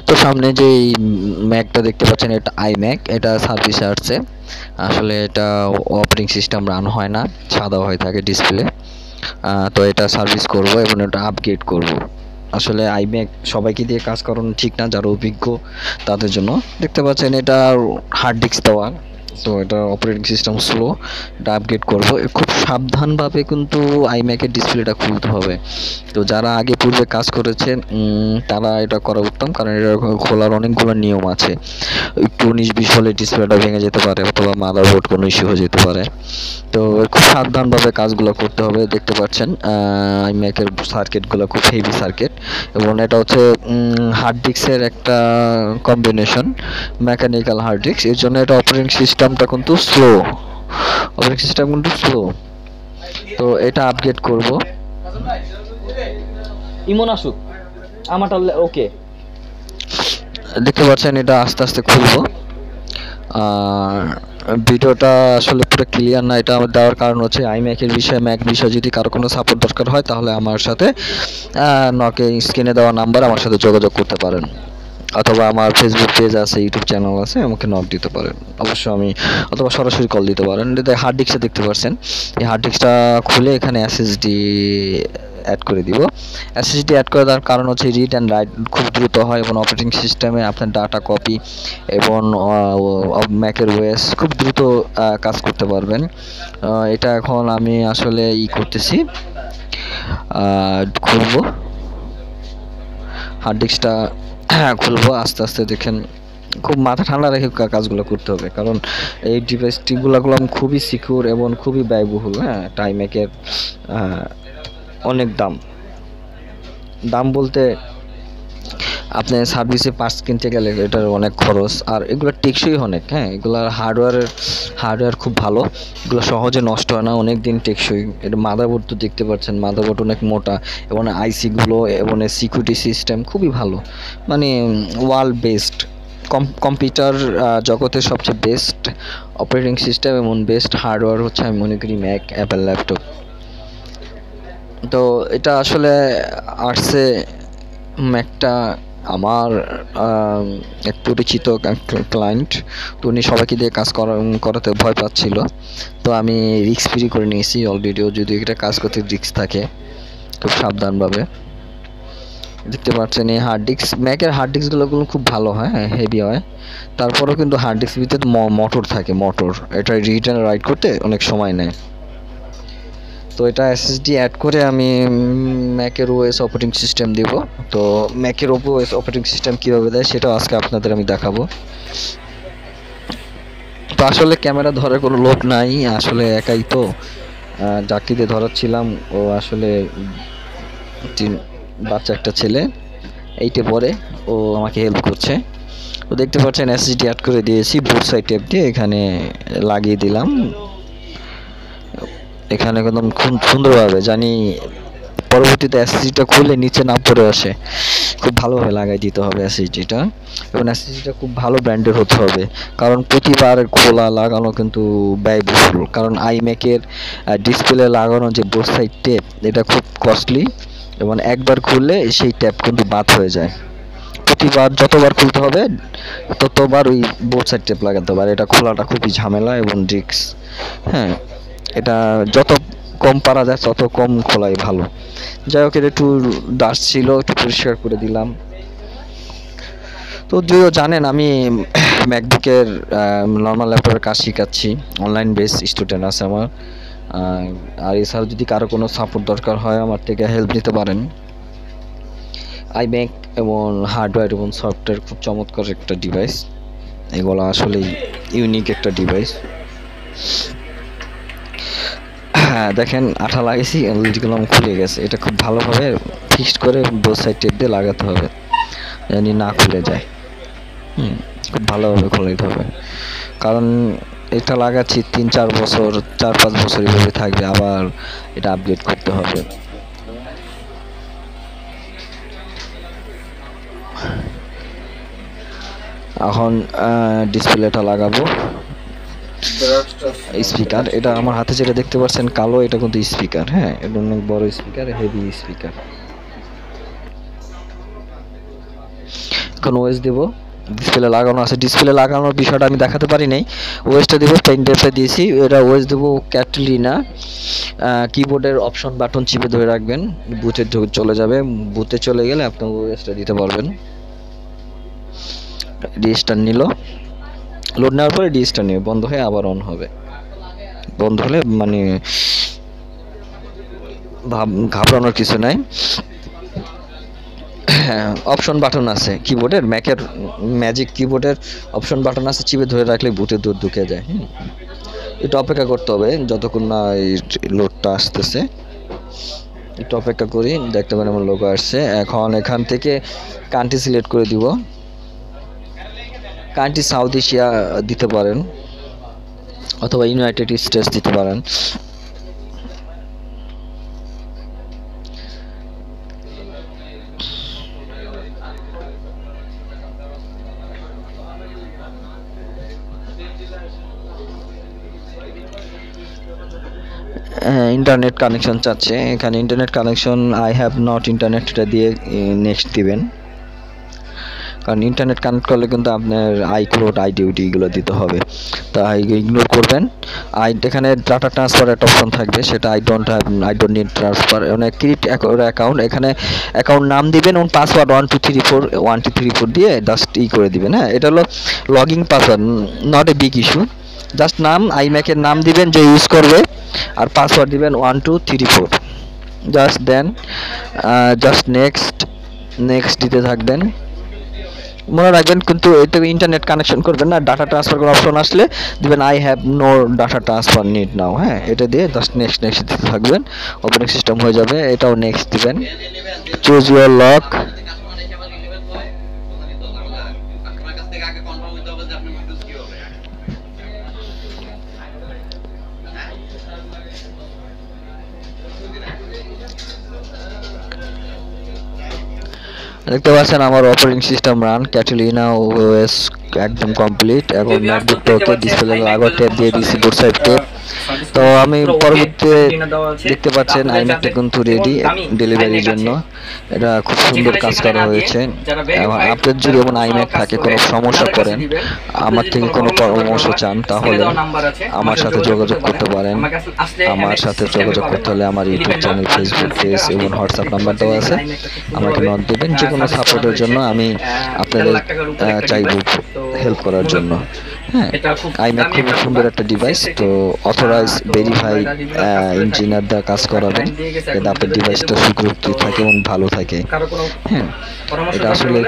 তো সামনে যে ম্যাকটা দেখতে পাচ্ছেন এটা আইম্যাক, এটা সার্ভিসে আসছে। আসলে এটা অপারেটিং সিস্টেম রান হয় না, সাদা হয়ে থাকে ডিসপ্লে। তো এটা সার্ভিস করব এবং এটা আপগ্রেড করব। আসলে আইম্যাক সবাইকে দিয়ে কাজ করানো ঠিক না, যারা অভিজ্ঞ তাদের জন্য। দেখতে পাচ্ছেন এটা হার্ড ডিস্ক দেওয়া, তো এটা অপারেটিং সিস্টেম স্লো, এটা আপগ্রেড করব। খুব সাবধানভাবে কিন্তু আইম্যাকের ডিসপ্লেটা খুলতে হবে। তো যারা আগে পূর্বে কাজ করেছেন তারা এটা করা উত্তম, কারণ এটা খোলার অনেকগুলো নিয়ম আছে। একটু 19-20 হলে ডিসপ্লেটা ভেঙে যেতে পারে, অথবা মাদারবোর্ড কোনো ইস্যু হয়ে যেতে পারে। তো খুব সাবধানভাবে কাজগুলো করতে হবে। দেখতে পাচ্ছেন আইম্যাকের সার্কিটগুলো খুব হেভি সার্কিট, এবং এটা হচ্ছে হার্ড ডিস্কের একটা কম্বিনেশন, মেকানিক্যাল হার্ড ডিস্ক। এর জন্য এটা অপারেটিং সিস্টেমটা কিন্তু স্লো, অপারেটিং সিস্টেম কিন্তু স্লো। তো এটা আপগ্রেড করব। ইমন আসুক আমারটা ওকে। দেখতে পাচ্ছেন এটা আস্তে আস্তে খুলবো। আর ভিডিওটা আসলে পুরো ক্লিয়ার না, এটা আমার দেওয়ার কারণ হচ্ছে আইম্যাকের বিষয়ে, ম্যাক বিষয়ে যদি কারো কোনো সাপোর্ট দরকার হয় তাহলে আমার সাথে নকে স্ক্রিনে দেওয়া নাম্বার আমার সাথে যোগাযোগ করতে পারেন, অথবা আমার ফেসবুক পেজ আছে, ইউটিউব চ্যানেল আছে, আমাকে নক দিতে পারেন অবশ্য আমি, অথবা সরাসরি কল দিতে পারেন। হার্ড ডিস্কটা দেখতে পাচ্ছেন, এই হার্ড ডিস্কটা খুলে এখানে এসএসডি অ্যাড করে দিব। এসএসডি অ্যাড করে দেওয়ার কারণ হচ্ছে রিড অ্যান্ড রাইট খুব দ্রুত হয়, এবং অপারেটিং সিস্টেমে আপনার ডাটা কপি এবং ম্যাকের ওএস খুব দ্রুত কাজ করতে পারবেন। এটা এখন আমি আসলে করতেছি, খুলবো হার্ড ডিস্কটা। খুলবো আস্তে আস্তে, দেখেন খুব মাথা ঠান্ডা রেখে কাজগুলো করতে হবে, কারণ এই ডিভাইসটিগুলো খুবই সিকিউর এবং খুবই ব্যয়বহুল। হ্যাঁ, টাইম্যাকের অনেক দাম, দাম বলতে আপনি সার্ভিসে পার্টস কিনতে গেলে এটার অনেক খরচ, আর এগুলো টেকসই অনেক। হ্যাঁ, এগুলোর হার্ডওয়্যার খুব ভালো, এগুলো সহজে নষ্ট হয় না, অনেক দিন টেকসই। এটা মাদারবোর্ড তো দেখতে পাচ্ছেন, মাদারবোর্ড অনেক মোটা, এবং আইসিগুলো এবং সিকিউরিটি সিস্টেম খুবই ভালো, মানে ওয়ার্ল্ড বেস্ট কম্পিউটার জগতের সবচেয়ে বেস্ট অপারেটিং সিস্টেম এবং বেস্ট হার্ডওয়্যার হচ্ছে আমি মনে করি ম্যাক, অ্যাপেল ল্যাপটপ। তো এটা আসলে আসছে ম্যাকটা আমার এক পরিচিত ক্লায়েন্ট, তো উনি সবাইকে দিয়ে কাজ করাতে ভয় পাচ্ছিল, তো আমি রিস্ক ফ্রি করে নিয়েছি অলরেডিও, যদি এটা কাজ করতে রিস্ক থাকে খুব সাবধানভাবে। দেখতে পাচ্ছেন এই হার্ড ডিস্ক, ম্যাকের হার্ড ডিস্কগুলো খুব ভালো হয়, হেভি হয়, তারপরেও কিন্তু হার্ড ডিস্ক ভিতরে মোটর থাকে, মোটর এটা রিড অ্যান্ড রাইট করতে অনেক সময় নেয়। তো এটা এসএসডি অ্যাড করে আমি ম্যাকের ওএস অপারেটিং সিস্টেম দিব। তো ম্যাকের ওএস অপারেটিং সিস্টেম কীভাবে দেয় সেটাও আজকে আপনাদের আমি দেখাবো। তো আসলে ক্যামেরা ধরার কোনো লোক নাই, আসলে একাই তো, চাকরিতে ধরাচ্ছিলাম। ও আসলে বাচ্চা একটা ছেলে, এইটে পরে, ও আমাকে হেল্প করছে। তো দেখতে পাচ্ছেন এসএসডি অ্যাড করে দিয়েছি, বোথ সাইড টেপ দিয়ে এখানে লাগিয়ে দিলাম, এখানে একদম খুব সুন্দরভাবে, জানি পরবর্তীতে এসএসডিটা খুলে নিচে না পড়ে আসে, খুব ভালোভাবে লাগাই দিতে হবে এসএসডিটা, এবং এসএসডিটা খুব ভালো ব্র্যান্ডের হতে হবে, কারণ প্রতিবার খোলা লাগানো কিন্তু ব্যয়বহুল, কারণ আইম্যাকের ডিসপ্লে লাগানো যে বোথ সাইড টেপ এটা খুব কস্টলি, এবং একবার খুললে সেই ট্যাপ কিন্তু বাদ হয়ে যায়। প্রতিবার যতবার খুলতে হবে ততবার ওই বোথ সাইড টেপ লাগাতে হবে, আর এটা খোলাটা খুবই ঝামেলা এবং রিস্ক। হ্যাঁ, এটা যত কম পারা যায় তত কম খোলাই ভালো। যাই হোক, এটা একটু ডাস্ট ছিল, একটু পরিষ্কার করে দিলাম। তো যদিও জানেন আমি ম্যাকবুকের নর্মাল ল্যাপটপের কাজ শিখাচ্ছি, অনলাইন বেস স্টুডেন্ট আছে আমার, আর এছাড়াও যদি কারো কোনো সাপোর্ট দরকার হয় আমার থেকে হেল্প নিতে পারেন। আইম্যাক এবং হার্ডওয়্যার এবং সফটওয়্যার খুব চমৎকার একটা ডিভাইস, এগুলো আসলেই ইউনিক একটা ডিভাইস। হ্যাঁ, দেখেন আঠা লাগিয়েছি, এলইডিগুলো খুলে গেছে, এটা খুব ভালোভাবে ফিক্সড করে বোথ সাইড টেপ দিয়ে লাগাতে হবে, জানি না খুলে যায়। খুব ভালোভাবে খুলে দিতে হবে, কারণ এটা লাগাচ্ছি 3-4 বছর, 4-5 বছর এভাবে থাকবে, আবার এটা আপগ্রেড করতে হবে। এখন ডিসপ্লেটা লাগাবো। স্পিকার, এটা আমার হাতে যেটা দেখতে পাচ্ছেন কালো, এটা কিন্তু স্পিকার। হ্যাঁ, এটা অনেক বড় স্পিকার, হেভি স্পিকার। এখন ওএস দেব, ডিসপ্লে লাগানো আছে, ডিসপ্লে লাগানোর বিষয়টা আমি দেখাতে পারি নাই। ওএসটা দেবো, পেন ড্রাইভটা দিয়েছি, এটা ওএস দেবো ক্যাটলিনা। কিবোর্ডের অপশন বাটন চিপে ধরে রাখবেন, বুথে চলে যাবে, বুথে চলে গেলে আপনি ওএসটা দিতে পারবেন। রেজিস্টার নিল, লোড নেওয়ার পরে রেজিস্টার নেবে, বন্ধ হয়ে আবার অন হবে। বন্ধ হলে মানে ঘাবড়ানোর কিছু নাই। হ্যাঁ, অপশন বাটন আছে কিবোর্ডের, ম্যাকের ম্যাজিক কিবোর্ডের অপশন বাটন আছে, চিপে ধরে রাখলে বুটে দূর ঢুকে যায়। একটু অপেক্ষা করতে হবে যতক্ষণ না এই লোডটা আসতেছে, একটু অপেক্ষা করি। দেখতে পারেন আমার লোগো আসছে। এখন এখান থেকে কান্ট্রি সিলেক্ট করে দিব, কান্ট্রি সাউথ এশিয়া দিতে পারেন অথবা ইউনাইটেড স্টেটস দিতে পারেন। ইন্টারনেট কানেকশন চাচ্ছে, এখানে internet connection I have not ইন্টারনেটটা দিয়ে নেক্সট দিবেন, কারণ ইন্টারনেট কানেক্ট করলে কিন্তু আপনার আইক্লোড আইডিউটি এগুলো দিতে হবে, তাই ইগনোর করবেন। এখানে ডাটা ট্রান্সফার একটা অপশন থাকবে, সেটা I don't need transfer. Create account, এখানে অ্যাকাউন্ট নাম দিবেন এবং পাসওয়ার্ড 1234 দিয়ে জাস্ট করে দিবেন। হ্যাঁ, এটা হলো login password, not a big issue. Just নাম আইম্যাকের নাম দিবেন যে ইউজ করবে, আর পাসওয়ার্ড দিবেন 1234। জাস্ট দেন জাস্ট নেক্সট দিতে থাকবেন। মনে রাখবেন কিন্তু এতে ইন্টারনেট কানেকশন করবেন না, ডাটা ট্রান্সফার করার অপশন আসলে দিবেন I have no data transfer need now. হ্যাঁ, এটা দিয়ে জাস্ট নেক্সট দিতে থাকবেন, অপারেটিং সিস্টেম হয়ে যাবে। এটাও নেক্সট দিবেন। চুজ ইউর লক, দেখতে পাচ্ছেন আমার operating system run Catalina OS একদম কমপ্লিট। এখন ম্যাকবুকটা ওকে, ডিসপ্লে আগর ট্যাপ দিয়ে দিয়েছি, বোথ সাইড ট্যাপ। তো আমি পরবর্তীতে দেখতে পাচ্ছেন আইম্যাকটা কিন্তু রেডি ডেলিভারির জন্য। এটা খুব সুন্দর কাজ করা হয়েছে। আপনার যদি এমন আইম্যাক থাকে, কোনো সমস্যা করেন, আমার থেকে কোনো পরামর্শ চান, তাহলে আমার সাথে যোগাযোগ করতে পারেন। আমার সাথে যোগাযোগ করতে হলে আমার ইউটিউব চ্যানেল, ফেসবুক পেজ এবং হোয়াটসঅ্যাপ নাম্বার দেওয়া আছে, আমাকে নক দেবেন। যে কোনো সাপোর্টের জন্য আমি আপনাদের চাইব হেল্প করার জন্য। হ্যাঁ, আইম্যাক খুব সুন্দর একটা ডিভাইস। তো অথরাইজ ভেরিফাইড ইঞ্জিনিয়ার দ্বারা কাজ করাবেন, যাতে আপনার ডিভাইসটা সুরক্ষিত থাকে এবং ভালো থাকে। হ্যাঁ, এটা আসলে